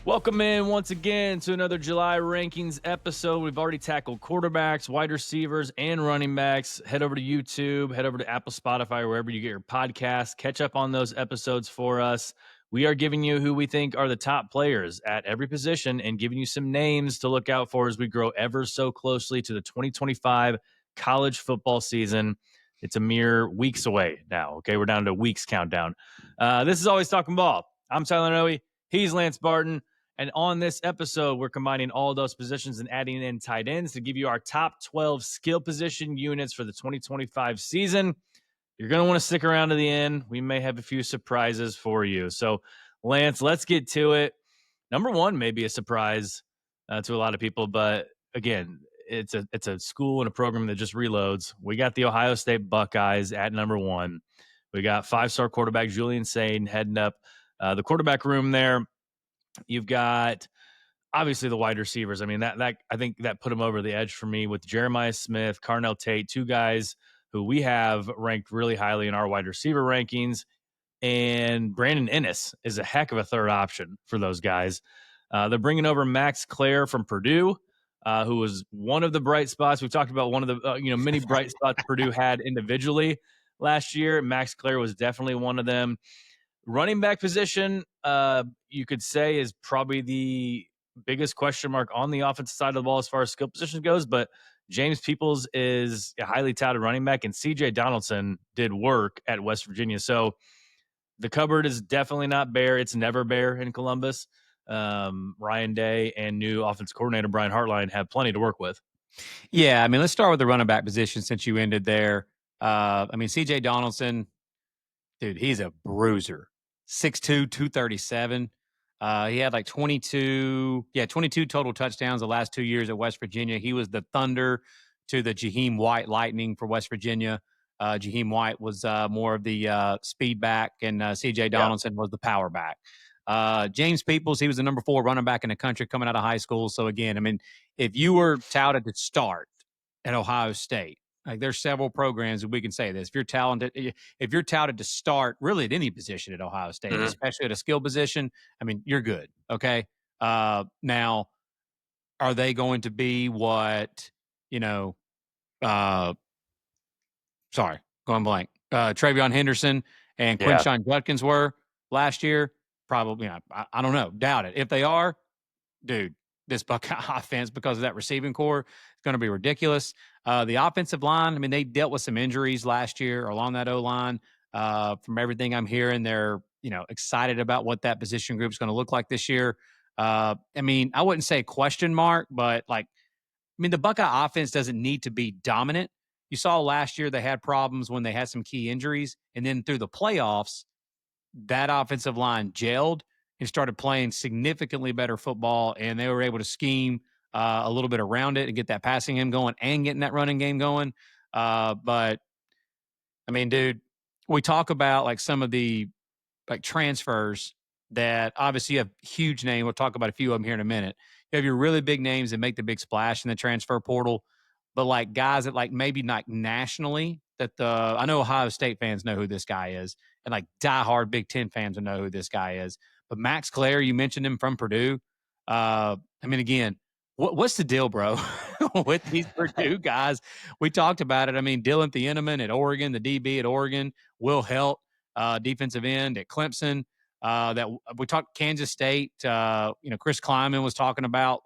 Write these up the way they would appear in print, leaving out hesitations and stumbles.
Welcome in once again to another July Rankings episode. We've already tackled quarterbacks, wide receivers, and running backs. Head over to YouTube, head over to Apple, Spotify, or wherever you get your podcasts. Catch up on those episodes for us. We are giving you who we think are the top players at every position and giving you some names to look out for as we grow ever so closely to the 2025 college football season. It's a mere weeks away now. Okay, we're down to weeks countdown. This is Always Talking Ball. I'm Tyler Noe. He's Lance Barton. And on this episode, we're combining all those positions and adding in tight ends to give you our top 12 skill position units for the 2025 season. You're going to want to stick around to the end. We may have a few surprises for you. So, Lance, let's get to it. Number one may be a surprise to a lot of people, but again, it's a school and a program that just reloads. We got the Ohio State Buckeyes at number one. We got five-star quarterback Julian Sain heading up the quarterback room there. You've got obviously the wide receivers. I mean, that I think that put him over the edge for me with Jeremiah Smith, Carnell Tate, two guys who we have ranked really highly in our wide receiver rankings. And Brandon Ennis is a heck of a third option for those guys. They're bringing over Max Clare from Purdue, who was one of the bright spots. We've talked about one of the many bright spots Purdue had individually last year. Max Clare was definitely one of them. Running back position, you could say, is probably the biggest question mark on the offensive side of the ball as far as skill position goes. But James Peoples is a highly touted running back, and C.J. Donaldson did work at West Virginia. So the cupboard is definitely not bare. It's never bare in Columbus. Ryan Day and new offense coordinator Brian Hartline have plenty to work with. Yeah, I mean, let's start with the running back position since you ended there. C.J. Donaldson, dude, he's a bruiser. 6'2", 237. He had like 22 total touchdowns the last 2 years at West Virginia. He was the thunder to the Jaheim White Lightning for West Virginia. Jaheim White was more of the speed back, and C.J. Donaldson was the power back. James Peoples, he was the number 4 running back in the country coming out of high school. So, again, I mean, if you were touted to start at Ohio State, like there's several programs that we can say this. If you're touted to start really at any position at Ohio State, especially at a skill position, I mean, you're good. Okay. Now, are they going to be what, going blank, Travion Henderson and Quinshon Judkins were last year? Probably, I don't know. Doubt it. If they are, dude, this Buckeye offense, because of that receiving core, is going to be ridiculous. The offensive line, I mean, they dealt with some injuries last year along that O-line. From everything I'm hearing, they're, excited about what that position group is going to look like this year. I mean, I wouldn't say question mark, but the Buckeye offense doesn't need to be dominant. You saw last year they had problems when they had some key injuries, and then through the playoffs, that offensive line gelled and started playing significantly better football, and they were able to scheme a little bit around it and get that passing game going and getting that running game going. But, I mean, dude, we talk about, some of the, transfers that obviously you have huge name. We'll talk about a few of them here in a minute. You have your really big names that make the big splash in the transfer portal, but, guys that, maybe not nationally that I know Ohio State fans know who this guy is, and diehard Big Ten fans will know who this guy is. But Max Clare, you mentioned him from Purdue. Again, what's the deal, bro, with these Purdue guys? We talked about it. I mean, Dylan Thieneman at Oregon, the DB at Oregon, Will Helt, defensive end at Clemson. That we talked Kansas State. Chris Kleiman was talking about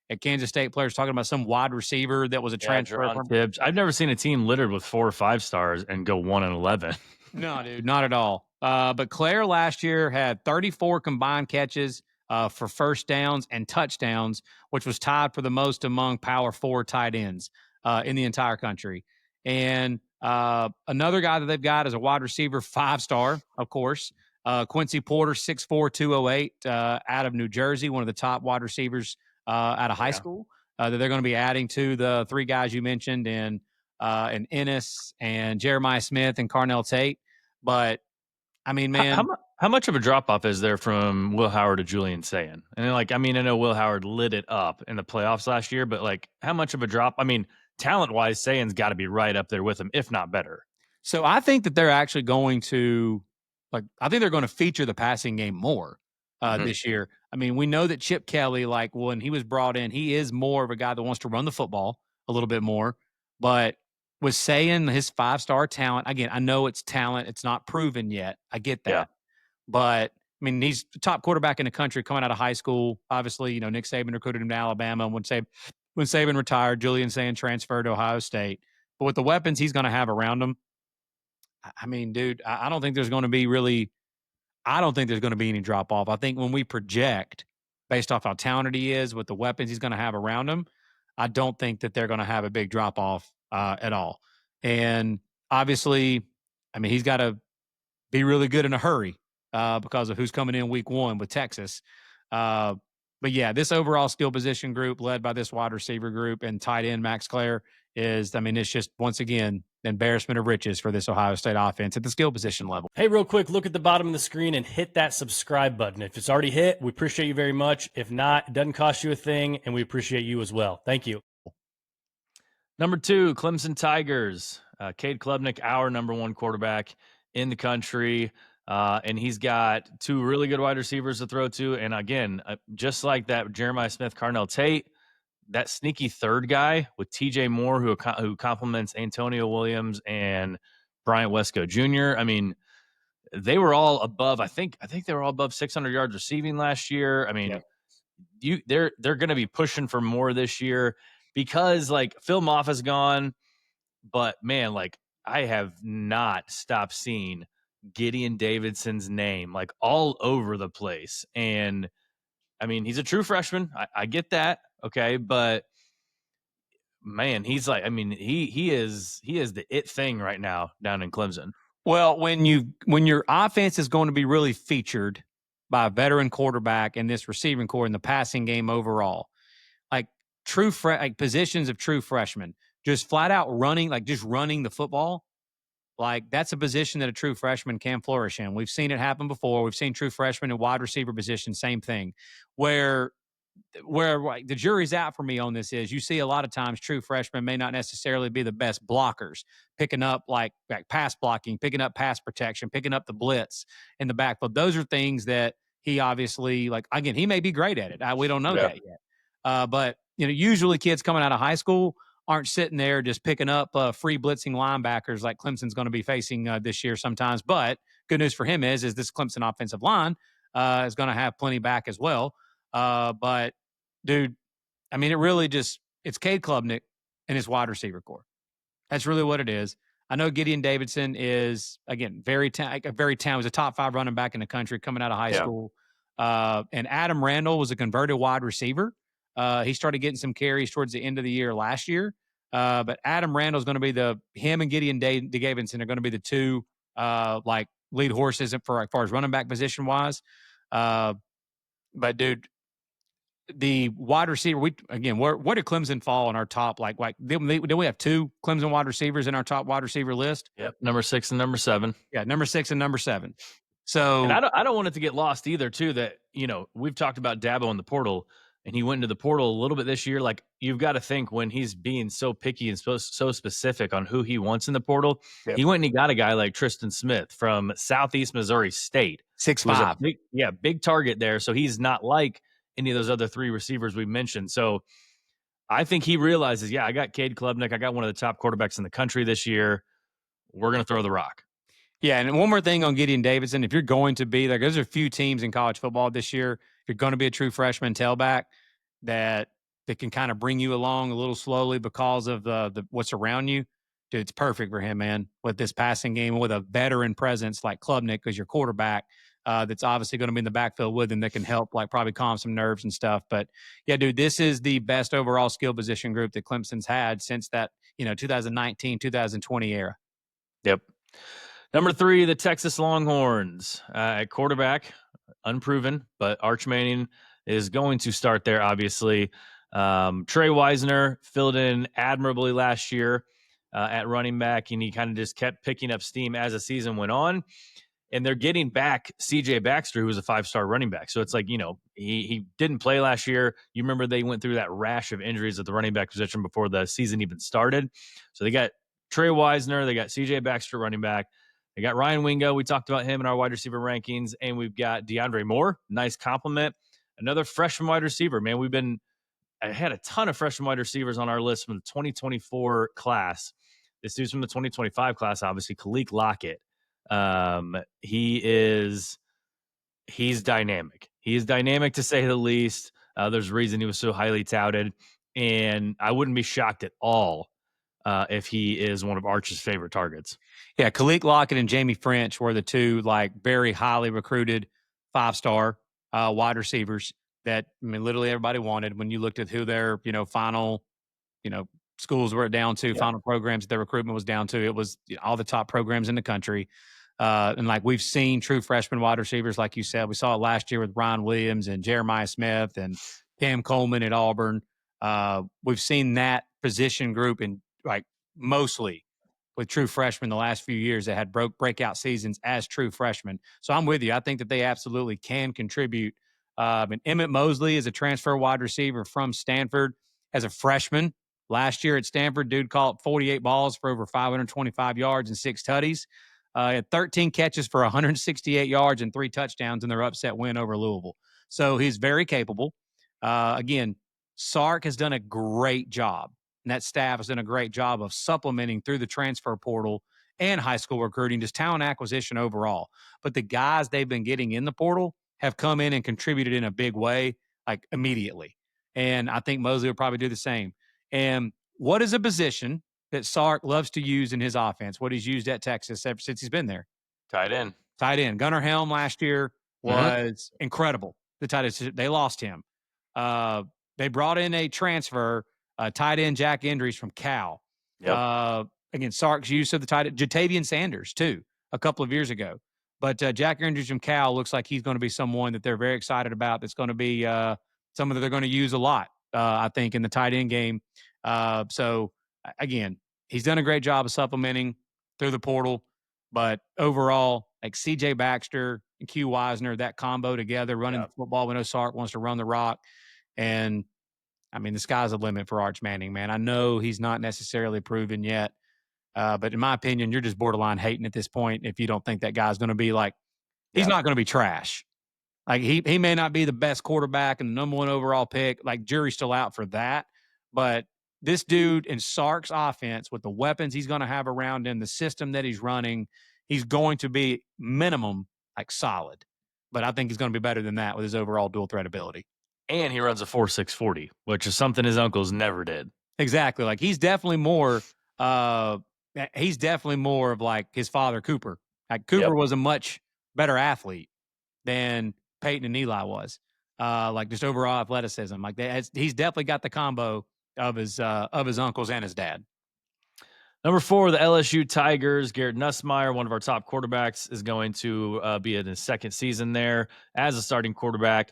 at Kansas State, players talking about some wide receiver that was a transfer from Tibbs. I've never seen a team littered with 4 or 5 stars and go 1-11. No, dude, not at all. But Claire last year had 34 combined catches for first downs and touchdowns, which was tied for the most among Power 4 tight ends in the entire country. And another guy that they've got is a wide receiver, 5-star, of course. Quincy Porter, 6'4", 208, out of New Jersey, one of the top wide receivers out of high school that they're going to be adding to the 3 guys you mentioned, and Ennis and Jeremiah Smith and Carnell Tate. But, I mean, man. How much of a drop-off is there from Will Howard to Julian Sain? And, I know Will Howard lit it up in the playoffs last year, but, how much of a drop? I mean, talent-wise, Sain's got to be right up there with him, if not better. So I think that they're actually going to, I think they're going to feature the passing game more. this year. I mean, we know that Chip Kelly, like when he was brought in, he is more of a guy that wants to run the football a little bit more. But was saying his 5-star talent again. I know it's talent; it's not proven yet. I get Yeah. that, but I mean, he's the top quarterback in the country coming out of high school. Obviously, you know, Nick Saban recruited him to Alabama. When Saban retired, Julian Sand transferred to Ohio State. But with the weapons he's going to have around him, I mean, dude, I don't think there's going to be really. I don't think there's going to be any drop off. I think when we project based off how talented he is with the weapons he's going to have around him, I don't think that they're going to have a big drop off at all. And obviously, I mean, he's got to be really good in a hurry because of who's coming in week 1 with Texas. But yeah, this overall skill position group led by this wide receiver group and tight end Max Clare is, I mean, it's just once again the embarrassment of riches for this Ohio State offense at the skill position level. Hey, real quick, look at the bottom of the screen and hit that subscribe button. If it's already hit, we appreciate you very much. If not, it doesn't cost you a thing, and we appreciate you as well. Thank you. Number 2, Clemson Tigers. Cade Klubnik, our number 1 quarterback in the country. And he's got 2 really good wide receivers to throw to. And again, just like that Jeremiah Smith, Carnell Tate, that sneaky third guy with TJ Moore, who complements Antonio Williams and Bryant Wesco Jr. I mean, they were all above. I think they were all above 600 yards receiving last year. I mean, they're going to be pushing for more this year because like Phil Moffitt's gone, but man, like I have not stopped seeing Gideon Davidson's name like all over the place. And I mean, he's a true freshman. I get that. Okay. But man, he's like, I mean, he is the it thing right now down in Clemson. Well, when your offense is going to be really featured by a veteran quarterback and this receiving core in the passing game overall, like like positions of true freshmen, just flat out running, like just running the football, like that's a position that a true freshman can flourish in. We've seen it happen before. We've seen true freshmen in wide receiver position, same thing, where like, the jury's out for me on this is you see a lot of times true freshmen may not necessarily be the best blockers, picking up like pass blocking, picking up pass protection, picking up the blitz in the backfield. Those are things that he obviously, like, again, he may be great at it. We don't know that yet. But, you know, usually kids coming out of high school aren't sitting there just picking up free blitzing linebackers like Clemson's going to be facing this year sometimes. But good news for him is this Clemson offensive line is going to have plenty back as well. But dude, I mean, it's Cade Klubnik and his wide receiver core. That's really what it is. I know Gideon Davidson is, again, very talented. Was a top 5 running back in the country coming out of high school. And Adam Randall was a converted wide receiver. He started getting some carries towards the end of the year last year. But Adam Randall is going to be him and Gideon Davidson are going to be the 2 like lead horses as far as running back position wise. But dude, the wide receiver, where did Clemson fall on our top? Like did we have 2 Clemson wide receivers in our top wide receiver list? Yep, number 6 and number 7. Yeah, number 6 and number 7. So, and I don't want it to get lost either, too. That we've talked about Dabo in the portal, and he went into the portal a little bit this year. Like you've got to think when he's being so picky and so specific on who he wants in the portal, he went and he got a guy like Tristan Smith from Southeast Missouri State, 6'5", big target there. So he's not like any of those other 3 receivers we mentioned. So I think he realizes, I got Cade Klubnik. I got one of the top quarterbacks in the country this year. We're going to throw the rock. Yeah, and one more thing on Gideon Davidson. If you're going to be, like, there's a few teams in college football this year, if you're going to be a true freshman tailback that can kind of bring you along a little slowly because of the what's around you, dude, it's perfect for him, man, with this passing game, with a veteran presence like Klubnik as your quarterback. That's obviously going to be in the backfield with him that can help, like, probably calm some nerves and stuff. But yeah, dude, this is the best overall skill position group that Clemson's had since that 2019, 2020 era. Yep. Number 3, the Texas Longhorns at quarterback, unproven, but Arch Manning is going to start there. Obviously, Trey Wisner filled in admirably last year at running back, and he kind of just kept picking up steam as the season went on. And they're getting back C.J. Baxter, who was a 5-star running back. So it's like, he didn't play last year. You remember they went through that rash of injuries at the running back position before the season even started. So they got Trey Wisner, they got C.J. Baxter running back. They got Ryan Wingo. We talked about him in our wide receiver rankings. And we've got DeAndre Moore. Nice compliment. Another freshman wide receiver, man. I had a ton of freshman wide receivers on our list from the 2024 class. This dude's from the 2025 class, obviously, Khalil Lockett. He's dynamic. He is dynamic, to say the least. There's a reason he was so highly touted. And I wouldn't be shocked at all if he is one of Arch's favorite targets. Yeah, Khalil Lockett and Jamie French were the two very highly recruited 5-star wide receivers that literally everybody wanted when you looked at who their final schools were down to, final programs their recruitment was down to. It was all the top programs in the country. And we've seen true freshman wide receivers, like you said. We saw it last year with Brian Williams and Jeremiah Smith and Cam Coleman at Auburn. We've seen that position group in mostly with true freshmen the last few years that had breakout seasons as true freshmen. So I'm with you. I think that they absolutely can contribute. And Emmett Mosley is a transfer wide receiver from Stanford as a freshman. Last year at Stanford, dude caught 48 balls for over 525 yards and 6 tutties. Had 13 catches for 168 yards and 3 touchdowns in their upset win over Louisville. So he's very capable. Again, Sark has done a great job, and that staff has done a great job of supplementing through the transfer portal and high school recruiting, just talent acquisition overall. But the guys they've been getting in the portal have come in and contributed in a big way, immediately. And I think Mosley will probably do the same. And what is a position that Sark loves to use in his offense, what he's used at Texas ever since he's been there? Tight end. Gunnar Helm last year was incredible. The tight end, they lost him. They brought in a transfer, tight end Jack Endries from Cal. Yep. Again, Sark's use of the tight end, Jatavian Sanders, too, a couple of years ago. But Jack Endries from Cal looks like he's going to be someone that they're very excited about. That's going to be someone that they're going to use a lot, I think, in the tight end game. So, again, he's done a great job of supplementing through the portal. But overall, C.J. Baxter and Q Wisner, that combo together, running the football when Sark wants to run the rock. And, the sky's the limit for Arch Manning, man. I know he's not necessarily proven yet. But in my opinion, you're just borderline hating at this point if you don't think that guy's going to be he's not going to be trash. He may not be the best quarterback and the number 1 overall pick. Jury's still out for that. But this dude in Sark's offense, with the weapons he's going to have around him, the system that he's running, he's going to be minimum solid. But I think he's going to be better than that with his overall dual threat ability. And he runs a 4.6 40, which is something his uncles never did. Exactly. He's definitely more of his father, Cooper. Cooper was a much better athlete than Peyton and Eli was. Just overall athleticism. He's definitely got the combo of his uncles and his dad. Number 4, the LSU Tigers. Garrett Nussmeier, one of our top quarterbacks, is going to be in his second season there as a starting quarterback.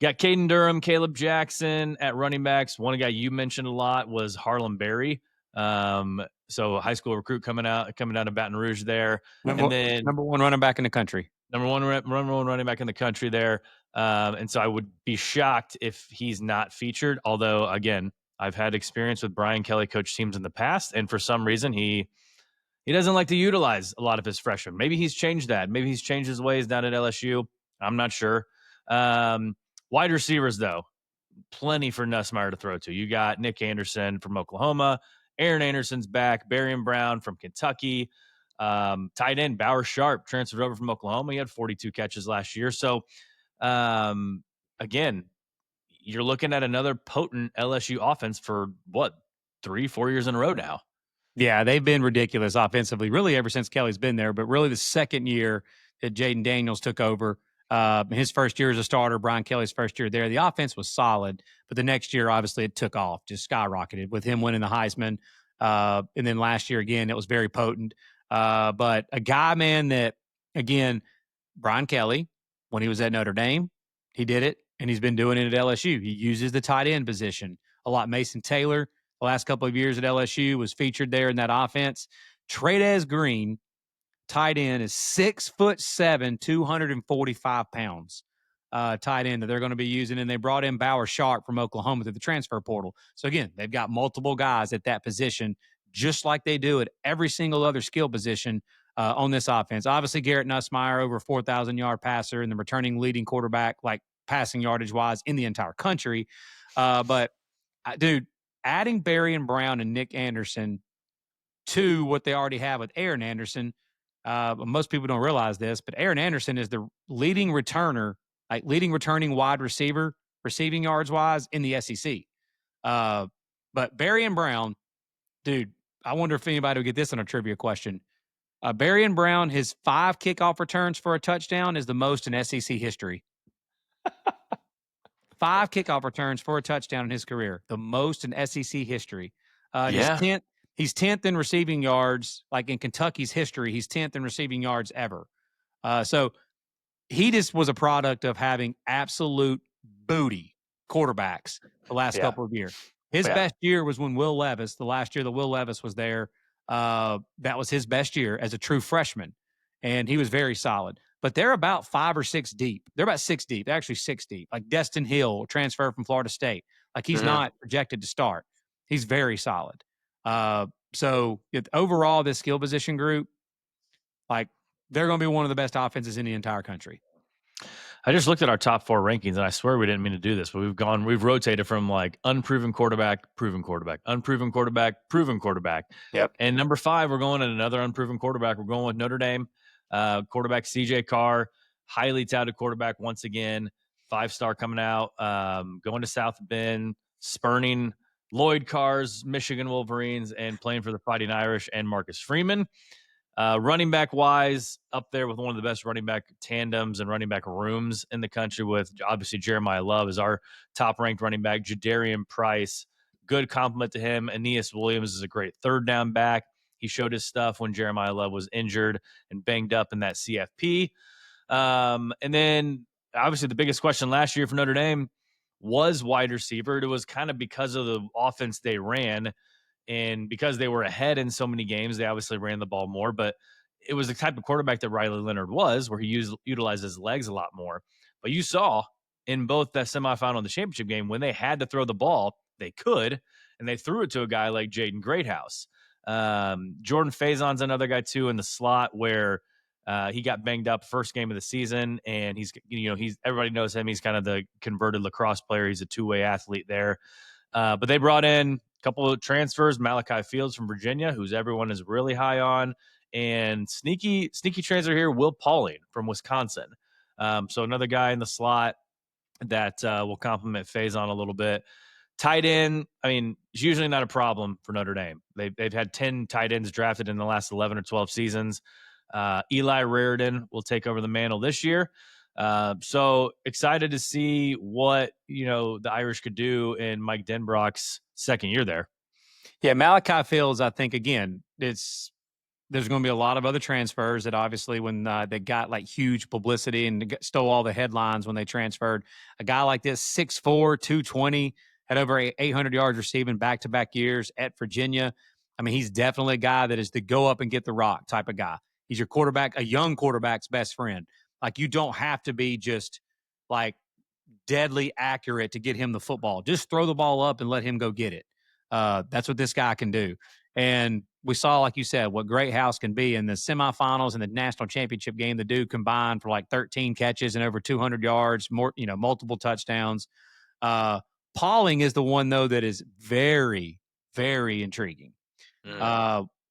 Got Caden Durham, Caleb Jackson at running backs. One guy you mentioned a lot was Harlem Berry. So a high school recruit coming out of Baton Rouge there. Number 1 running back in the country. Number one running back in the country there. And so I would be shocked if he's not featured. Although, again, I've had experience with Brian Kelly coach teams in the past, and for some reason he doesn't like to utilize a lot of his freshmen. Maybe he's changed that. Maybe he's changed his ways down at LSU. I'm not sure. Wide receivers, though, plenty for Nussmeier to throw to. You got Nick Anderson from Oklahoma. Aaron Anderson's back. Berrien Brown from Kentucky. Tight end Bauer Sharp transferred over from Oklahoma. He had 42 catches last year. So, again, you're looking at another potent LSU offense for 3-4 years in a row now. Yeah, they've been ridiculous offensively, really ever since Kelly's been there. But really, the second year that Jaden Daniels took over, his first year as a starter, Brian Kelly's first year there, the offense was solid. But the next year, obviously, it took off, just skyrocketed with him winning the Heisman. And then last year, again, it was very potent. But a guy, man, that, again, Brian Kelly, when he was at Notre Dame, he did it, and he's been doing it at LSU. He uses the tight end position a lot. Mason Taylor, the last couple of years at LSU, was featured there in that offense. Tradez Green, tight end, is 6'7", 245 pounds. Tight end that they're going to be using, and they brought in Bauer Sharp from Oklahoma through the transfer portal. So again, they've got multiple guys at that position, just like they do at every single other skill position on this offense. Obviously, Garrett Nussmeier, over 4,000-yard passer and the returning leading quarterback, like passing yardage-wise in the entire country. But, dude, adding Berrien Brown and Nick Anderson to what they already have with Aaron Anderson, most people don't realize this, but Aaron Anderson is the leading returner, like leading returning wide receiver, receiving yards-wise in the SEC. But Berrien Brown, dude, I wonder if anybody would get this on a trivia question. Berrien Brown, his 5 kickoff returns for a touchdown is the most in SEC history. 5 kickoff returns for a touchdown in his career, the most in SEC history. He's 10th in receiving yards, like in Kentucky's history. He's 10th in receiving yards ever. So he just was a product of having absolute booty quarterbacks the last couple of years. His best year was when Will Levis, the last year that Will Levis was there, that was his best year as a true freshman, and he was very solid. But they're about 5 or 6 deep. They're about 6 deep. They're actually 6 deep. Like Destin Hill, transfer from Florida State. Like he's not projected to start. He's very solid. So overall, this skill position group, like they're going to be one of the best offenses in the entire country. I just looked at our top 4 rankings, and I swear we didn't mean to do this, but we've rotated from like unproven quarterback, proven quarterback, unproven quarterback, proven quarterback. Yep. And number 5, we're going at another unproven quarterback. We're going with Notre Dame quarterback CJ Carr, highly touted quarterback once again, 5-star coming out, going to South Bend, spurning Lloyd Carr's Michigan Wolverines, and playing for the Fighting Irish and Marcus Freeman. Running back wise, up there with one of the best running back tandems and running back rooms in the country, with obviously Jeremiah Love is our top ranked running back. Jadarian Price, good compliment to him. Aeneas Williams is a great third down back. He showed his stuff when Jeremiah Love was injured and banged up in that CFP. And then obviously the biggest question last year for Notre Dame was wide receiver. It was kind of because of the offense they ran. And because they were ahead in so many games, they obviously ran the ball more. But it was the type of quarterback that Riley Leonard was, where he utilized his legs a lot more. But you saw in both the semifinal and the championship game, when they had to throw the ball, they could, and they threw it to a guy like Jaden Greathouse. Jordan Faison's another guy, too, in the slot where he got banged up first game of the season. And he's everybody knows him. He's kind of the converted lacrosse player. He's a two-way athlete there. But they brought in couple of transfers, Malachi Fields from Virginia, who's everyone is really high on, and sneaky transfer here, Will Pauling from Wisconsin. So another guy in the slot that will complement Faison a little bit. Tight end, I mean, it's usually not a problem for Notre Dame. They've had 10 tight ends drafted in the last 11 or 12 seasons. Eli Raridan will take over the mantle this year. So excited to see what, the Irish could do in Mike Denbrock's second year there. Yeah, Malachi Fields, I think, again, there's going to be a lot of other transfers that obviously when they got like huge publicity and stole all the headlines when they transferred. A guy like this, 6'4", 220, had over 800 yards receiving back-to-back years at Virginia. I mean, he's definitely a guy that is the go up and get the rock type of guy. He's your quarterback, a young quarterback's best friend. Like, you don't have to be just like deadly accurate to get him the football. Just throw the ball up and let him go get it. That's what this guy can do. And we saw, like you said, what Greathouse can be in the semifinals and the national championship game. The dude combined for like 13 catches and over 200 yards, more, multiple touchdowns. Pauling is the one, though, that is very, very intriguing.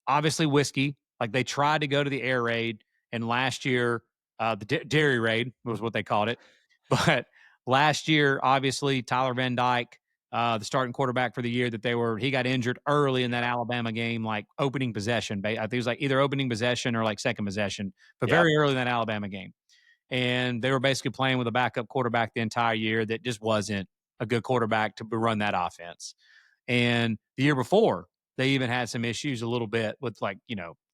Obviously, whiskey. Like, they tried to go to the air raid, and last year, the dairy raid was what they called it. But last year, obviously, Tyler Van Dyke, the starting quarterback for the year he got injured early in that Alabama game, like opening possession. I think it was like either opening possession or like second possession, but very early in that Alabama game. And they were basically playing with a backup quarterback the entire year that just wasn't a good quarterback to run that offense. And the year before, they even had some issues a little bit with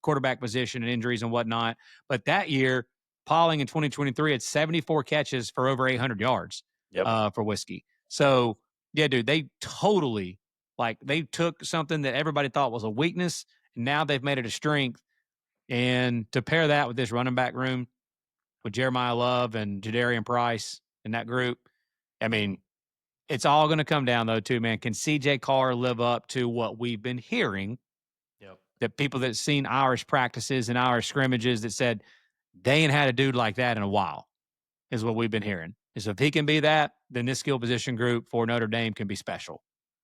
quarterback position and injuries and whatnot. But that year, Pauling in 2023 had 74 catches for over 800 yards for whiskey. So, yeah, dude, they totally, they took something that everybody thought was a weakness, and now they've made it a strength. And to pair that with this running back room, with Jeremiah Love and Jadarian Price in that group, I mean, it's all going to come down, though, too, man. Can CJ Carr live up to what we've been hearing that people that seen Irish practices and Irish scrimmages that said they ain't had a dude like that in a while, is what we've been hearing. And so if he can be that, then this skill position group for Notre Dame can be special.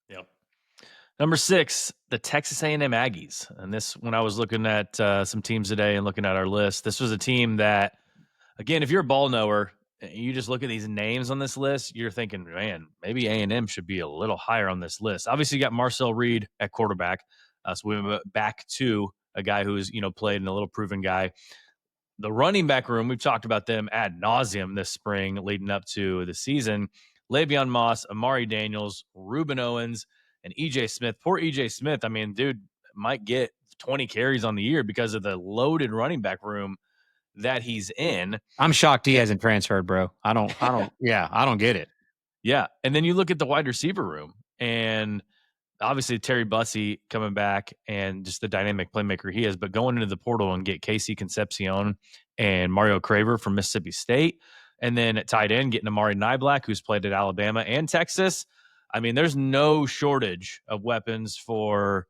Yep. Number 6, the Texas A&M Aggies. And this, when I was looking at some teams today and looking at our list, this was a team that, again, if you're a ball knower, you just look at these names on this list, you're thinking, man, maybe A&M should be a little higher on this list. Obviously, you got Marcel Reed at quarterback. So we went back to a guy who's, played and a little proven guy. The running back room, we've talked about them ad nauseum this spring leading up to the season. Le'Veon Moss, Amari Daniels, Reuben Owens, and E.J. Smith. Poor E.J. Smith. I mean, dude might get 20 carries on the year because of the loaded running back room that he's in. I'm shocked he hasn't transferred, bro. I don't get it. Yeah. And then you look at the wide receiver room, and obviously Terry Bussey coming back and just the dynamic playmaker he is, but going into the portal and get Casey Concepcion and Mario Craver from Mississippi State. And then at tight end, getting Amari Niblack, who's played at Alabama and Texas. I mean, there's no shortage of weapons for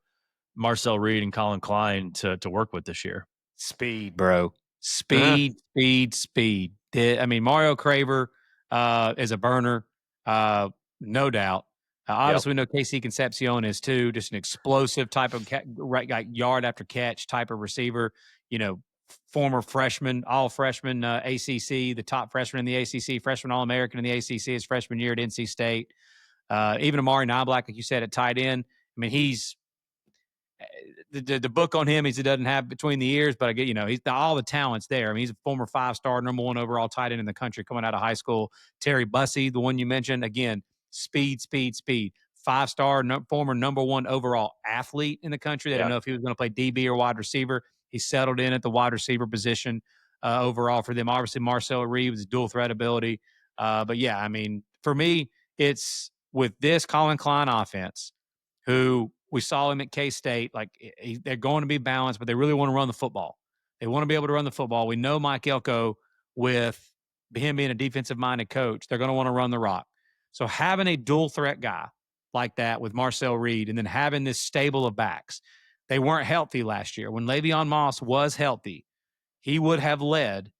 Marcel Reed and Colin Klein to work with this year. Speed, bro. Speed. I mean, Mario Craver is a burner, no doubt. Obviously, we know KC Concepcion is too, just an explosive type of like yard after catch type of receiver. Former freshman, all freshman ACC, the top freshman in the ACC, freshman All-American in the ACC his freshman year at NC State. Even Amari Niblack, like you said, at tight end. I mean, he's the book on him is he doesn't have between the ears, but I get, he's all the talent's there. I mean, he's a former 5-star, number 1 overall tight end in the country coming out of high school. Terry Bussey, the one you mentioned, again, speed. 5-star, former number 1 overall athlete in the country. They didn't know if he was going to play DB or wide receiver. He settled in at the wide receiver position overall for them. Obviously, Marcel Reed was dual threat ability. But yeah, I mean, for me, it's with this Colin Klein offense, who we saw him at K-State. Like, they're going to be balanced, but they really want to run the football. They want to be able to run the football. We know Mike Elko, with him being a defensive-minded coach, they're going to want to run the rock. So having a dual-threat guy like that with Marcel Reed and then having this stable of backs, they weren't healthy last year. When Le'Veon Moss was healthy, he would have led.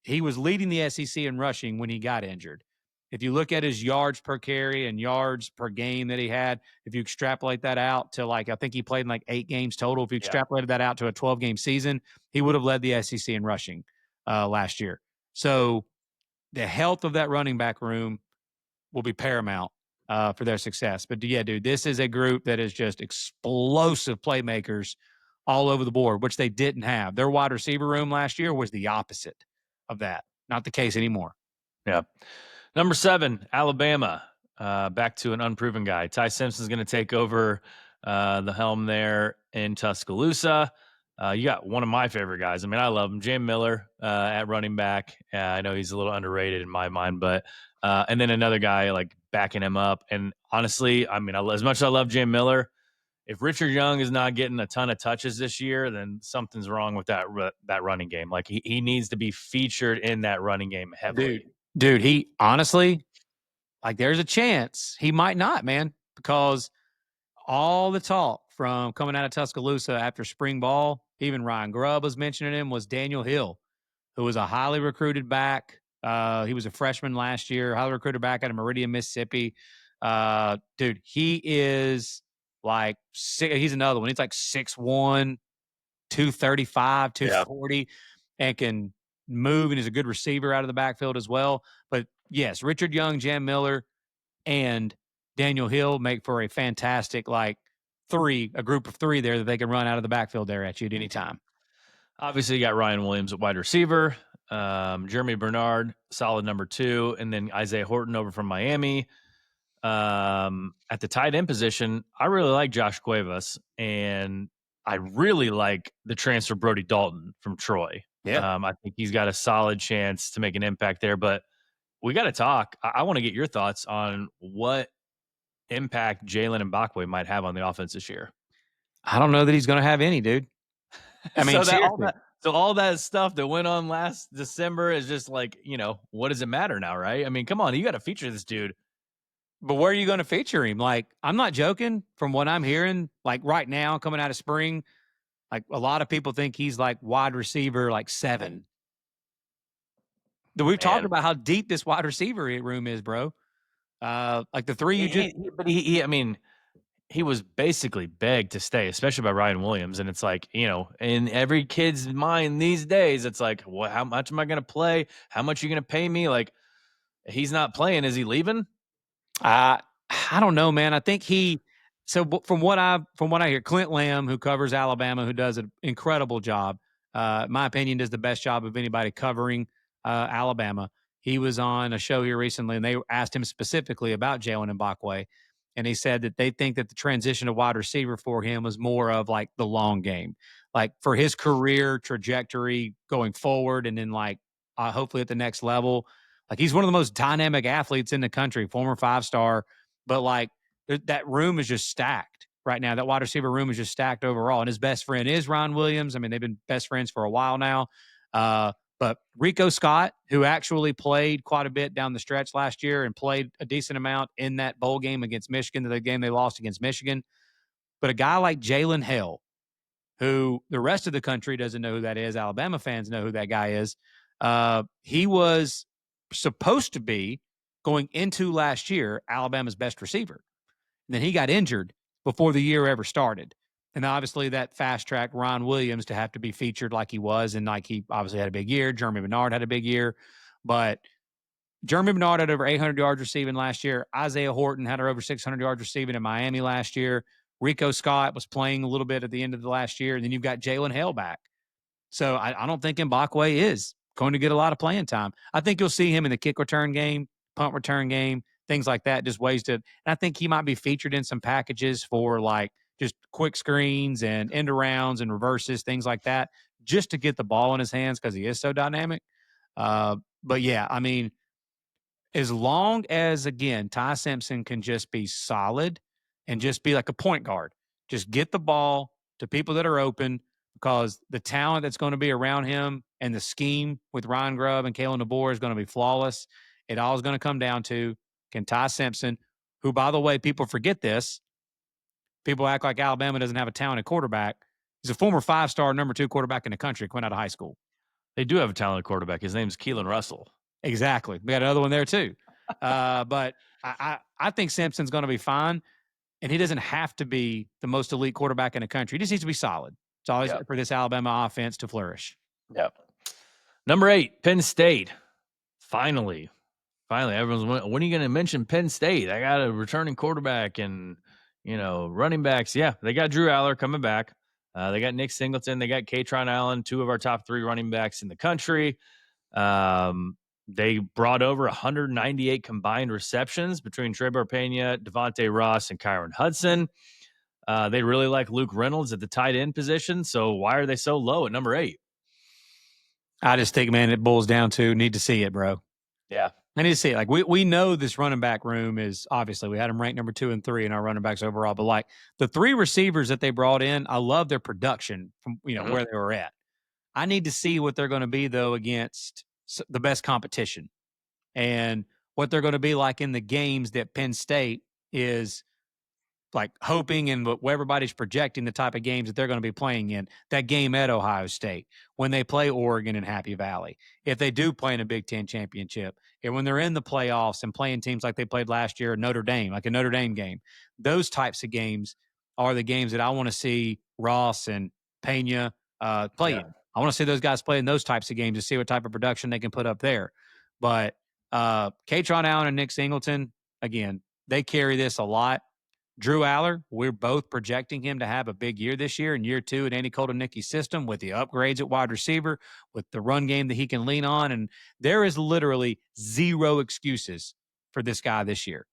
He was leading the SEC in rushing when he got injured. If you look at his yards per carry and yards per game that he had, if you extrapolate that out to, like, I think he played in like 8 games total. If you extrapolated that out to a 12-game season, he would have led the SEC in rushing last year. So the health of that running back room will be paramount for their success. But yeah, dude, this is a group that is just explosive playmakers all over the board, which they didn't have. Their wide receiver room last year was the opposite of that. Not the case anymore. Yeah. Number 7, Alabama. Back to an unproven guy. Ty Simpson's going to take over the helm there in Tuscaloosa. You got one of my favorite guys. I mean, I love him, Jam Miller at running back. I know he's a little underrated in my mind, but and then another guy like backing him up. And honestly, I mean, as much as I love Jam Miller, if Richard Young is not getting a ton of touches this year, then something's wrong with that running game. Like, he needs to be featured in that running game heavily. Dude, he honestly, like, there's a chance he might not, man, because all the talk from coming out of Tuscaloosa after spring ball, even Ryan Grubb was mentioning him, was Daniel Hill, who was a highly recruited back. He was a freshman last year, highly recruited back out of Meridian, Mississippi. Dude, he is like, he's another one. He's like 6'1", 235, 240, and can move, and is a good receiver out of the backfield as well. But yes, Richard Young, Jam Miller, and Daniel Hill make for a fantastic, like, a group of 3 there that they can run out of the backfield there at you at any time. Obviously, you got Ryan Williams at wide receiver, Jeremy Bernard, solid number 2, and then Isaiah Horton over from Miami. At the tight end position, I really like Josh Cuevas, and I really like the transfer Brody Dalton from Troy. Yeah. I think he's got a solid chance to make an impact there, but we got to talk. I want to get your thoughts on what impact Jalen Mbakwe might have on the offense this year. I don't know that he's going to have any, dude. I mean, so all that stuff that went on last December is just like, what does it matter now, right? I mean, come on, you got to feature this dude. But where are you going to feature him? Like, I'm not joking. From what I'm hearing, like right now, coming out of spring, Like a lot of people think he's like wide receiver, like 7. We've talked about how deep this wide receiver room is, bro. Like the 3 you just. But I mean, he was basically begged to stay, especially by Ryan Williams. And it's like, in every kid's mind these days, it's like, well, how much am I going to play? How much are you going to pay me? Like, he's not playing. Is he leaving? I don't know, man. I think so from what I hear, Clint Lamb, who covers Alabama, who does an incredible job, in my opinion, does the best job of anybody covering Alabama. He was on a show here recently, and they asked him specifically about Jalen Mbakwe, and he said that they think that the transition to wide receiver for him was more of like the long game, like for his career trajectory going forward, and then like hopefully at the next level. Like he's one of the most dynamic athletes in the country, former 5-star, but like that room is just stacked right now. That wide receiver room is just stacked overall. And his best friend is Ron Williams. I mean, they've been best friends for a while now. But Rico Scott, who actually played quite a bit down the stretch last year and played a decent amount in that bowl game against Michigan, the game they lost against Michigan. But a guy like Jalen Hale, who the rest of the country doesn't know who that is. Alabama fans know who that guy is. He was supposed to be going into last year Alabama's best receiver. And then he got injured before the year ever started. And obviously that fast-tracked Ron Williams to have to be featured like he was, and like he obviously had a big year. Jeremy Bernard had a big year. But Jeremy Bernard had over 800 yards receiving last year. Isaiah Horton had over 600 yards receiving in Miami last year. Rico Scott was playing a little bit at the end of the last year. And then you've got Jalen Hale back. So I don't think Mbakwe is going to get a lot of playing time. I think you'll see him in the kick return game, punt return game, things like that, just ways to – and I think he might be featured in some packages for like just quick screens and end arounds and reverses, things like that, just to get the ball in his hands because he is so dynamic. But, yeah, I mean, as long as, again, Ty Simpson can just be solid and just be like a point guard, just get the ball to people that are open, because the talent that's going to be around him and the scheme with Ryan Grubb and Kalen DeBoer is going to be flawless. It all is going to come down to, can Ty Simpson, who, by the way, people forget this. People act like Alabama doesn't have a talented quarterback. He's a former 5-star number 2 quarterback in the country, coming out of high school. They do have a talented quarterback. His name's Keelan Russell. Exactly. We got another one there too. But I think Simpson's going to be fine, and he doesn't have to be the most elite quarterback in the country. He just needs to be solid. It's always for this Alabama offense to flourish. Yep. Number 8, Penn State. Finally, everyone's, when are you going to mention Penn State? I got a returning quarterback and, running backs. Yeah, they got Drew Aller coming back. They got Nick Singleton. They got Katron Allen, 2 of our top 3 running backs in the country. They brought over 198 combined receptions between Trevor Pena, Devontae Ross, and Kyron Hudson. They really like Luke Reynolds at the tight end position. So why are they so low at number 8? I just think, man, it boils down to need to see it, bro. Yeah. I need to see it. Like we know this running back room is obviously we had them ranked number 2 and 3 in our running backs overall, but like the 3 receivers that they brought in, I love their production from where they were at. I need to see what they're going to be though against the best competition and what they're going to be like in the games that Penn State is like hoping and what everybody's projecting the type of games that they're going to be playing in. That game at Ohio State, when they play Oregon in Happy Valley, if they do play in a Big Ten championship, and when they're in the playoffs and playing teams like they played last year at Notre Dame, like a Notre Dame game, those types of games are the games that I want to see Ross and Pena play in. I want to see those guys play in those types of games to see what type of production they can put up there. But Katron Allen and Nick Singleton, again, they carry this a lot. Drew Aller, we're both projecting him to have a big year this year in year 2 in Andy Koldenicki's system with the upgrades at wide receiver, with the run game that he can lean on. And there is literally 0 excuses for this guy this year.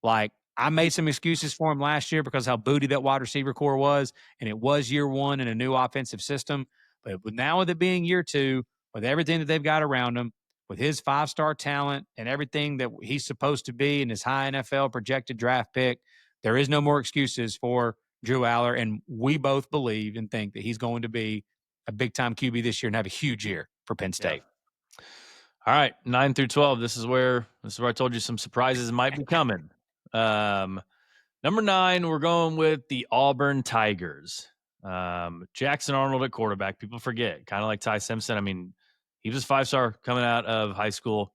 Like, I made some excuses for him last year because how booty that wide receiver core was, and it was year 1 in a new offensive system. But now with it being year 2, with everything that they've got around him, with his 5-star talent and everything that he's supposed to be and his high NFL projected draft pick, there is no more excuses for Drew Aller, and we both believe and think that he's going to be a big-time QB this year and have a huge year for Penn State. Yeah. All right, 9 through 12. This is where I told you some surprises might be coming. Number 9, we're going with the Auburn Tigers. Jackson Arnold at quarterback. People forget, kind of like Ty Simpson. I mean, he was 5-star coming out of high school.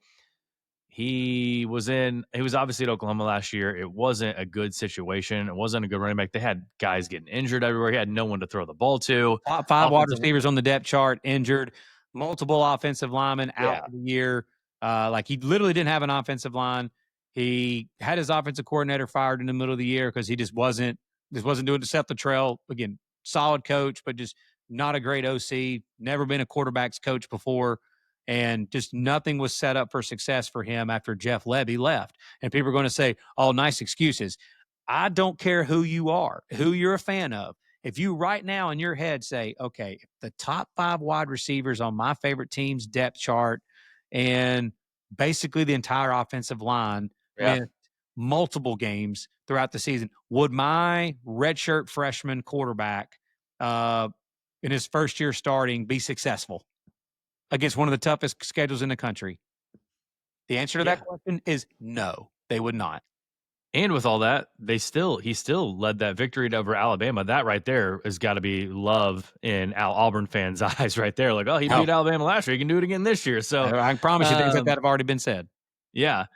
He was obviously at Oklahoma last year. It wasn't a good situation. It wasn't a good running back. They had guys getting injured everywhere. He had no one to throw the ball to. Top 5 wide receivers on the depth chart injured. Multiple offensive linemen out for the year. Like he literally didn't have an offensive line. He had his offensive coordinator fired in the middle of the year because he just wasn't doing to set the trail. Again, solid coach, but just not a great OC. Never been a quarterback's coach before. And just nothing was set up for success for him after Jeff Lebby left. And people are going to say, oh, nice excuses. I don't care who you are, who you're a fan of. If you right now in your head say, okay, the top 5 wide receivers on my favorite team's depth chart and basically the entire offensive line missed multiple games throughout the season, would my redshirt freshman quarterback in his first year starting be successful against one of the toughest schedules in the country? The answer to that question is no, they would not. And with all that, he still led that victory over Alabama. That right there has got to be love in Auburn fans' eyes right there. Like, oh, he beat Alabama last year. He can do it again this year. So I promise you things like that have already been said. Yeah.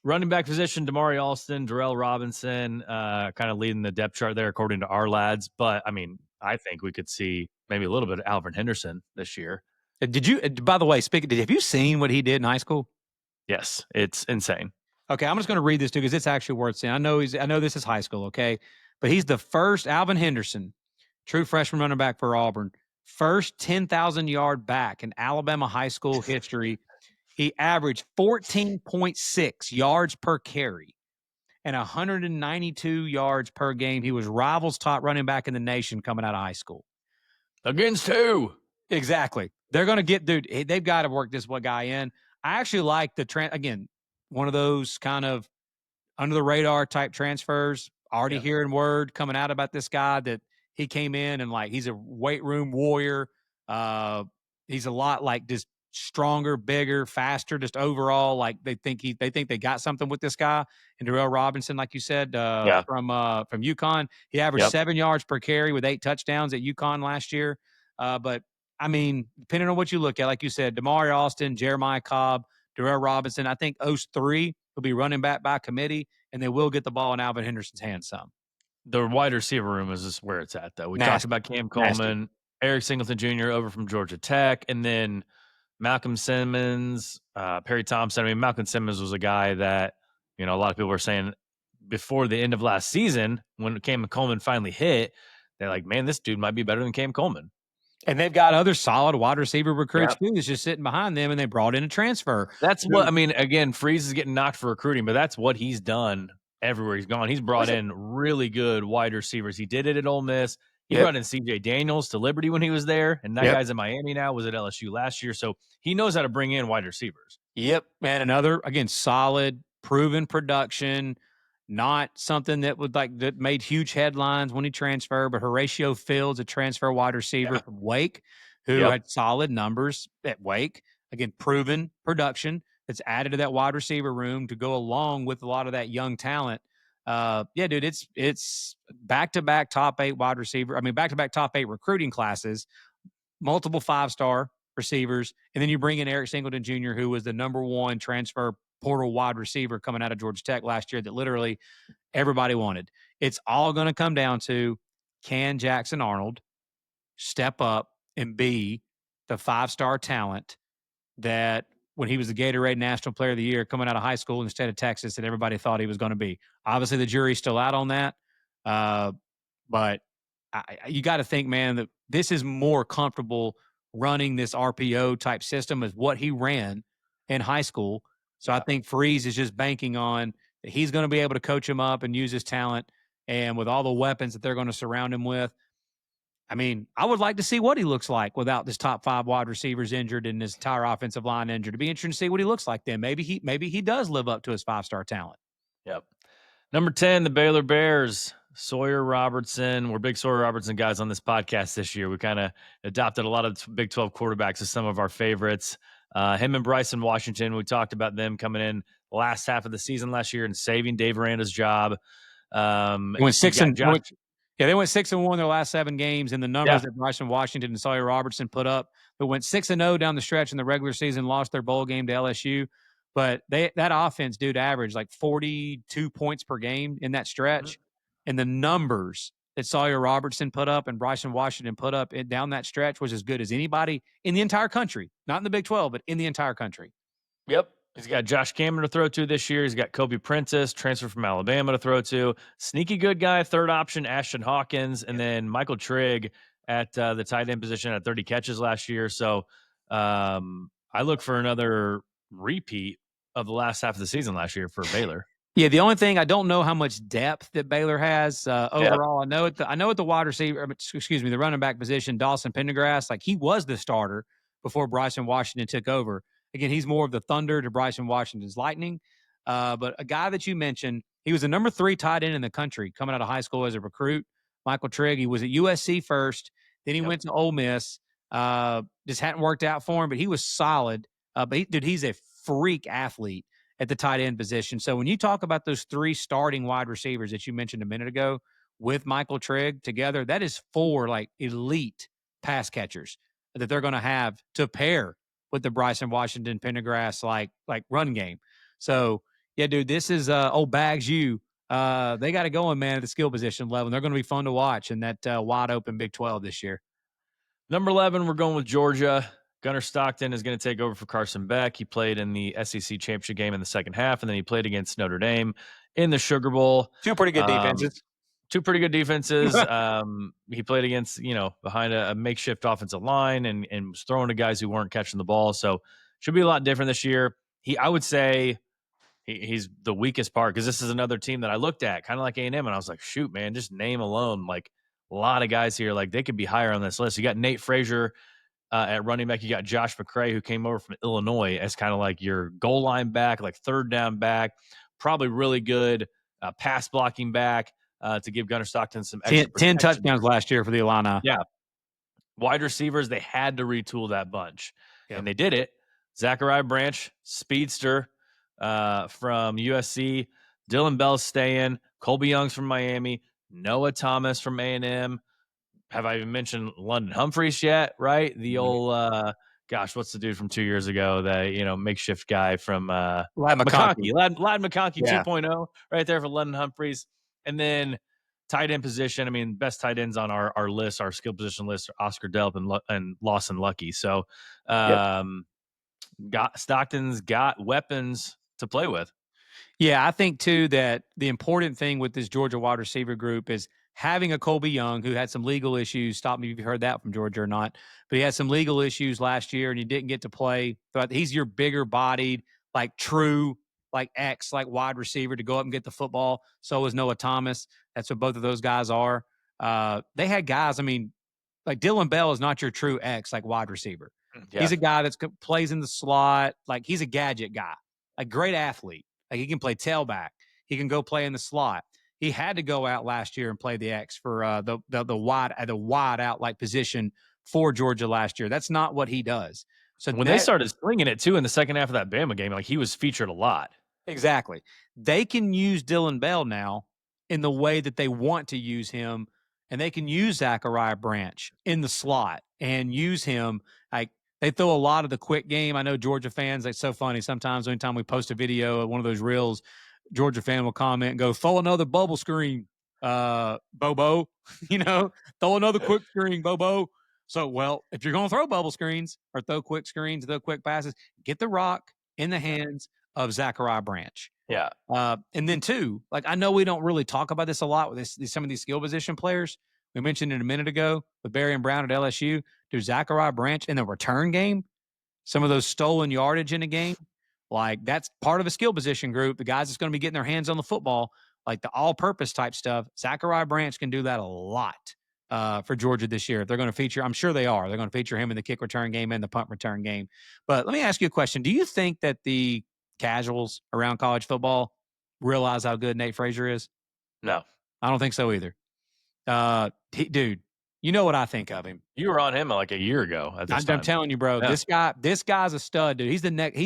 Running back position, Damari Alston, Darrell Robinson, kind of leading the depth chart there according to our lads. But, I mean, I think we could see maybe a little bit of Alvin Henderson this year. By the way, have you seen what he did in high school? Yes, it's insane. Okay, I'm just going to read this too because it's actually worth seeing. I know this is high school, okay? But he's the first Alvin Henderson, true freshman running back for Auburn, first 10,000-yard back in Alabama high school history. He averaged 14.6 yards per carry and 192 yards per game. He was Rivals' top running back in the nation coming out of high school. Against who? Exactly. They're going to get, dude, they've got to work this guy in. I actually like again, one of those kind of under the radar type transfers. Already hearing word coming out about this guy that he came in and like he's a weight room warrior. He's a lot like just stronger, bigger, faster. Just overall, like they think they got something with this guy. And Darrell Robinson, like you said, from UConn, he averaged 7 yards per carry with 8 touchdowns at UConn last year. But I mean, depending on what you look at, like you said, Damari Alston, Jeremiah Cobb, Darrell Robinson, I think those 3 will be running back by committee, and they will get the ball in Alvin Henderson's hands some. The wide receiver room is just where it's at, though. We talked about Cam Coleman, Eric Singleton Jr. over from Georgia Tech, and then Malcolm Simmons, Perry Thompson. I mean, Malcolm Simmons was a guy that, a lot of people were saying before the end of last season when Cam Coleman finally hit, they're like, man, this dude might be better than Cam Coleman. And they've got other solid wide receiver recruits too that's just sitting behind them, and they brought in a transfer. That's what I mean. Again, Freeze is getting knocked for recruiting, but that's what he's done everywhere he's gone. He's brought in really good wide receivers. He did it at Ole Miss. He brought in C.J. Daniels to Liberty when he was there, and that guy's in Miami now. Was at LSU last year, so he knows how to bring in wide receivers. Yep, and another again solid, proven production. Not something that made huge headlines when he transferred, but Horatio Fields, a transfer wide receiver from Wake, who had solid numbers at Wake. Again, proven production that's added to that wide receiver room to go along with a lot of that young talent. Dude, it's back-to-back top 8 wide receiver. I mean, back-to-back top 8 recruiting classes, multiple 5-star receivers, and then you bring in Eric Singleton Jr., who was the number 1 transfer portal wide receiver coming out of Georgia Tech last year that literally everybody wanted. It's all going to come down to, can Jackson Arnold step up and be the 5-star talent that when he was the Gatorade National Player of the Year coming out of high school in the state of Texas that everybody thought he was going to be. Obviously, the jury's still out on that. But you got to think, man, that this is more comfortable running this RPO type system as what he ran in high school. So I think Freeze is just banking on that he's going to be able to coach him up and use his talent. And with all the weapons that they're going to surround him with, I mean, I would like to see what he looks like without this top 5 wide receivers injured and his entire offensive line injured. It'd be interesting to see what he looks like then. Maybe he does live up to his 5-star talent. Yep. Number 10, the Baylor Bears. Sawyer Robertson. We're big Sawyer Robertson guys on this podcast this year. We kind of adopted a lot of Big 12 quarterbacks as some of our favorites. Him and Bryson Washington, we talked about them coming in last half of the season last year and saving Dave Aranda's job. He went 6 Yeah, they went 6-1 their last 7 games, and the numbers that Bryson Washington and Sawyer Robertson put up, they went 6-0 down the stretch in the regular season, lost their bowl game to LSU. But that offense, dude, averaged like 42 points per game in that stretch. And the numbers that Sawyer Robertson put up and Bryson Washington put up down that stretch was as good as anybody in the entire country. Not in the Big 12, but in the entire country. Yep. He's got Josh Cameron to throw to this year. He's got Kobe Prentice, transfer from Alabama, to throw to. Sneaky good guy, third option, Ashton Hawkins, and then Michael Trigg at the tight end position at 30 catches last year. So I look for another repeat of the last half of the season last year for Baylor. Yeah, the only thing I don't know how much depth that Baylor has overall. I know at the wide receiver, the running back position, Dawson Pendergrass, like he was the starter before Bryson Washington took over. Again, he's more of the thunder to Bryson Washington's lightning. But a guy that you mentioned, he was the number 3 tight end in the country coming out of high school as a recruit. Michael Trigg, he was at USC first. Then he went to Ole Miss. Just hadn't worked out for him, but he was solid. But he's a freak athlete at the tight end position. So when you talk about those 3 starting wide receivers that you mentioned a minute ago with Michael Trigg together, that is 4 like elite pass catchers that they're going to have to pair with the Bryson Washington Pendergrass like run game. So yeah, dude, this is old Bags U. They got it going, man, at the skill position level. They're going to be fun to watch in that wide open Big 12 this year. Number 11, we're going with Georgia. Gunnar Stockton is going to take over for Carson Beck. He played in the SEC championship game in the second half, and then he played against Notre Dame in the Sugar Bowl. 2 pretty good defenses. 2 pretty good defenses. He played against, behind a makeshift offensive line and was throwing to guys who weren't catching the ball. So should be a lot different this year. I would say he's the weakest part because this is another team that I looked at, kind of like A&M, and I was like, shoot, man, just name alone, like a lot of guys here, like they could be higher on this list. You got Nate Frazier at running back. You got Josh McCray, who came over from Illinois as kind of like your goal line back, like third down back, probably really good pass blocking back to give Gunnar Stockton some extra 10 touchdowns last year for the Illini. Yeah. Wide receivers, they had to retool that bunch, and they did it. Zachariah Branch, speedster from USC. Dylan Bell's staying. Colby Young's from Miami. Noah Thomas from A&M. Have I even mentioned London Humphreys yet? Right, the old what's the dude from 2 years ago? The makeshift guy from Ladd McConkey. Ladd McConkey 2.0, right there for London Humphreys. And then tight end position. I mean, best tight ends on our list, our skill position list, are Oscar Delp and Lawson Lucky. So, Stockton's got weapons to play with. Yeah, I think too that the important thing with this Georgia wide receiver group is having a Colby Young who had some legal issues. Stop me if you heard that from Georgia or not. But he had some legal issues last year and he didn't get to play. But he's your bigger bodied, like true, like X, like wide receiver to go up and get the football. So is Noah Thomas. That's what both of those guys are. They had guys, I mean, like Dylan Bell is not your true X, like wide receiver. Yeah. He's a guy that plays in the slot. Like he's a gadget guy, a great athlete. Like he can play tailback. He can go play in the slot. He had to go out last year and play the X for the wide out like position for Georgia last year. That's not what he does. So when they started slinging it too in the second half of that Bama game, like he was featured a lot. Exactly. They can use Dylan Bell now in the way that they want to use him, and they can use Zachariah Branch in the slot and use him like. They throw a lot of the quick game. I know Georgia fans, it's so funny. Sometimes anytime we post a video of one of those reels, Georgia fan will comment and go, throw another bubble screen, Bobo. Throw another quick screen, Bobo. So, well, if you're going to throw bubble screens or throw quick screens, throw quick passes, get the rock in the hands of Zachariah Branch. Yeah. And then, too, like I know we don't really talk about this a lot with some of these skill position players. We mentioned it a minute ago with Barry and Brown at LSU. Do Zachariah Branch in the return game, some of those stolen yardage in the game, like that's part of a skill position group. The guys that's going to be getting their hands on the football, like the all-purpose type stuff. Zachariah Branch can do that a lot for Georgia this year. If they're going to feature, I'm sure they are. They're going to feature him in the kick return game and the punt return game. But let me ask you a question. Do you think that the casuals around college football realize how good Nate Frazier is? No. I don't think so either. Dude, you know what I think of him. You were on him like a year ago at this time. I'm telling you, bro. Yeah. This guy's a stud, dude. He's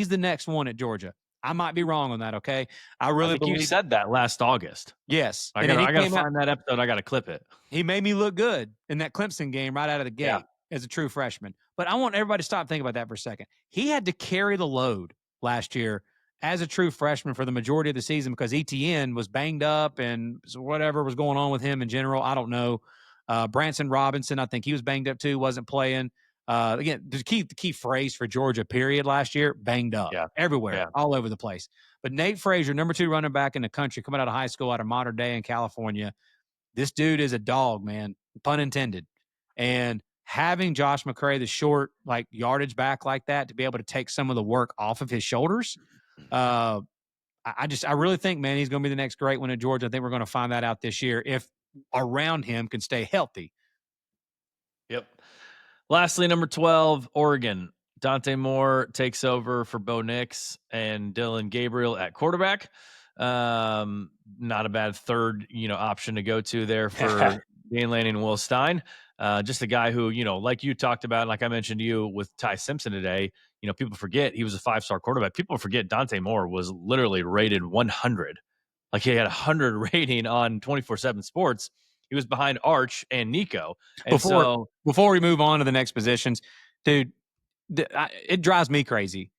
the next one at Georgia. I might be wrong on that. Okay, I I really think you believe. said that last August. Yes, I and then gotta he I gotta came out. find that episode. I gotta clip it. He made me look good in that Clemson game right out of the Yeah. gate as a true freshman. But I want everybody to stop and think about that for a second. He had to carry the load last year as a true freshman for the majority of the season because ETN was banged up and whatever was going on with him in general. I don't know. Branson Robinson, I think he was banged up too, wasn't playing. Again, the key phrase for Georgia, period, last year, banged up Yeah. everywhere, Yeah. all over the place. But Nate Frazier, number 2 running back in the country, coming out of high school out of Modern Day in California, this dude is a dog, man, pun intended. And having Josh McCray, the short like yardage back like that, to be able to take some of the work off of his shoulders, I really think, man, he's going to be the next great one at Georgia. I think we're going to find that out this year if around him can stay healthy. Yep. Lastly, number 12, Oregon. Dante Moore takes over for Bo Nix and Dylan Gabriel at quarterback. Not a bad third, option to go to there for Dan Lanning and Will Stein. Just a guy who, like you talked about, like I mentioned to you with Ty Simpson today, people forget he was a 5-star quarterback. People forget Dante Moore was literally rated 100. Like he had a 100 rating on 24/7 Sports. He was behind Arch and Nico. And Before we move on to the next positions, dude, it drives me crazy.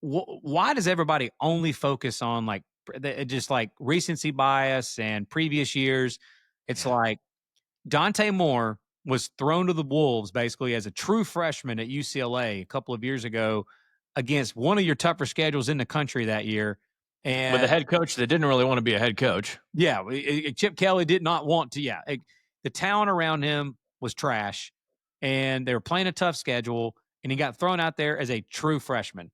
Why does everybody only focus on just like recency bias and previous years? It's like Dante Moore was thrown to the wolves basically as a true freshman at UCLA a couple of years ago against one of your tougher schedules in the country that year. And with a head coach that didn't really want to be a head coach. Yeah, Chip Kelly did not want to. Yeah, the talent around him was trash, and they were playing a tough schedule, and he got thrown out there as a true freshman.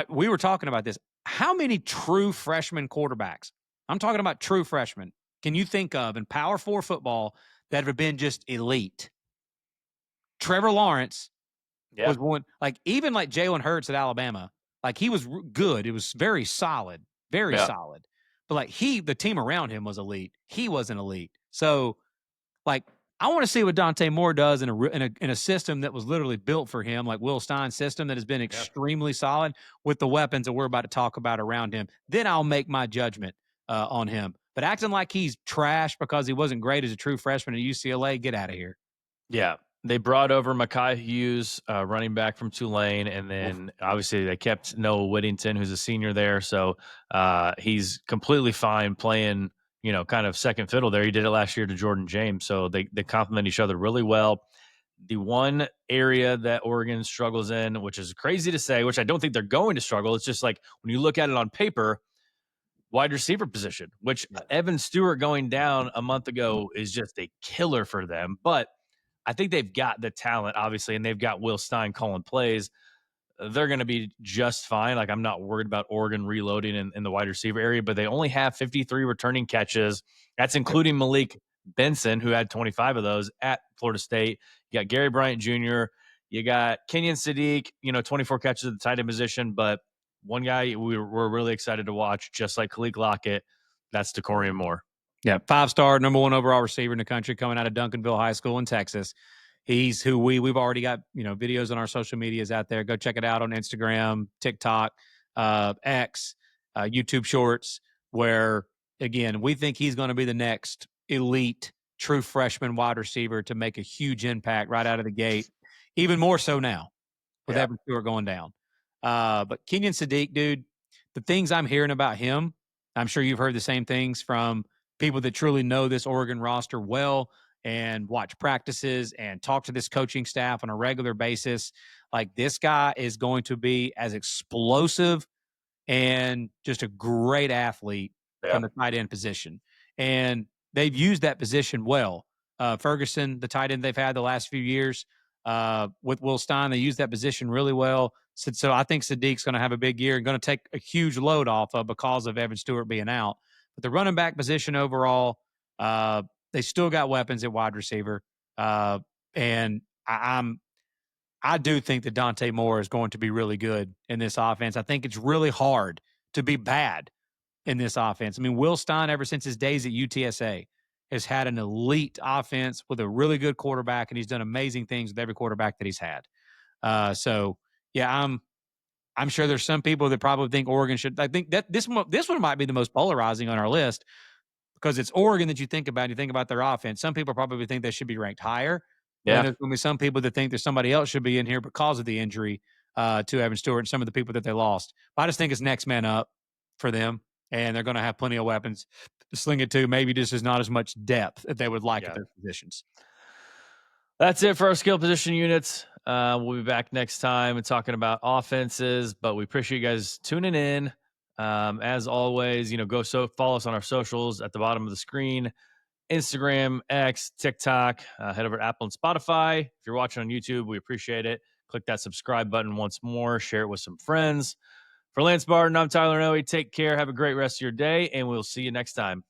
We were talking about this. How many true freshman quarterbacks? I'm talking about true freshmen. Can you think of in Power 4 football that have been just elite? Trevor Lawrence was one. Even like Jalen Hurts at Alabama, like he was good. It was very solid, very solid. But the team around him was elite. He wasn't elite. So, I want to see what Dante Moore does in a system that was literally built for him, like Will Stein's system that has been extremely solid with the weapons that we're about to talk about around him. Then I'll make my judgment on him. But acting like he's trash because he wasn't great as a true freshman at UCLA, get out of here. Yeah. They brought over Mekhi Hughes, running back from Tulane, and then obviously they kept Noah Whittington, who's a senior there. So he's completely fine playing, kind of second fiddle there. He did it last year to Jordan James. So they complement each other really well. The one area that Oregon struggles in, which is crazy to say, which I don't think they're going to struggle, it's just like when you look at it on paper, wide receiver position, which Evan Stewart going down a month ago is just a killer for them. But I think they've got the talent, obviously, and they've got Will Stein calling plays. They're going to be just fine. I'm not worried about Oregon reloading in the wide receiver area, but they only have 53 returning catches. That's including Malik Benson, who had 25 of those at Florida State. You got Gary Bryant Jr., you got Kenyon Sadiq, 24 catches at the tight end position, but one guy we're really excited to watch, just like Khalil Lockett, that's Decorian Moore. Yeah, 5-star, number 1 overall receiver in the country, coming out of Duncanville High School in Texas. He's who we've already got, videos on our social medias out there. Go check it out on Instagram, TikTok, X, YouTube Shorts, where, again, we think he's going to be the next elite true freshman wide receiver to make a huge impact right out of the gate, even more so now with Evan Stewart going down. But Kenyon Sadiq, dude, the things I'm hearing about him, I'm sure you've heard the same things from people that truly know this Oregon roster well and watch practices and talk to this coaching staff on a regular basis. This guy is going to be as explosive and just a great athlete from the tight end position. And they've used that position well. Ferguson, the tight end they've had the last few years, with Will Stein, they use that position really well. So I think Sadiq's going to have a big year and going to take a huge load off of because of Evan Stewart being out. But the running back position overall, they still got weapons at wide receiver. And I do think that Dante Moore is going to be really good in this offense. I think it's really hard to be bad in this offense. I mean, Will Stein, ever since his days at UTSA, has had an elite offense with a really good quarterback, and he's done amazing things with every quarterback that he's had. So, yeah, I'm sure there's some people that probably think Oregon should. I think that this one might be the most polarizing on our list because it's Oregon that you think about. You think about their offense. Some people probably think they should be ranked higher. Yeah. And there's going to be some people that think that somebody else should be in here because of the injury to Evan Stewart and some of the people that they lost. But I just think it's next man up for them, and they're going to have plenty of weapons to sling it to. Maybe just is not as much depth that they would like at their positions. That's it for our skill position units. We'll be back next time and talking about offenses, but we appreciate you guys tuning in. As always, go follow us on our socials at the bottom of the screen, Instagram, X, TikTok, head over to Apple and Spotify. If you're watching on YouTube, we appreciate it. Click that subscribe button once more, share it with some friends. For Lance Barton, I'm Tyler Noe. Take care. Have a great rest of your day, and we'll see you next time.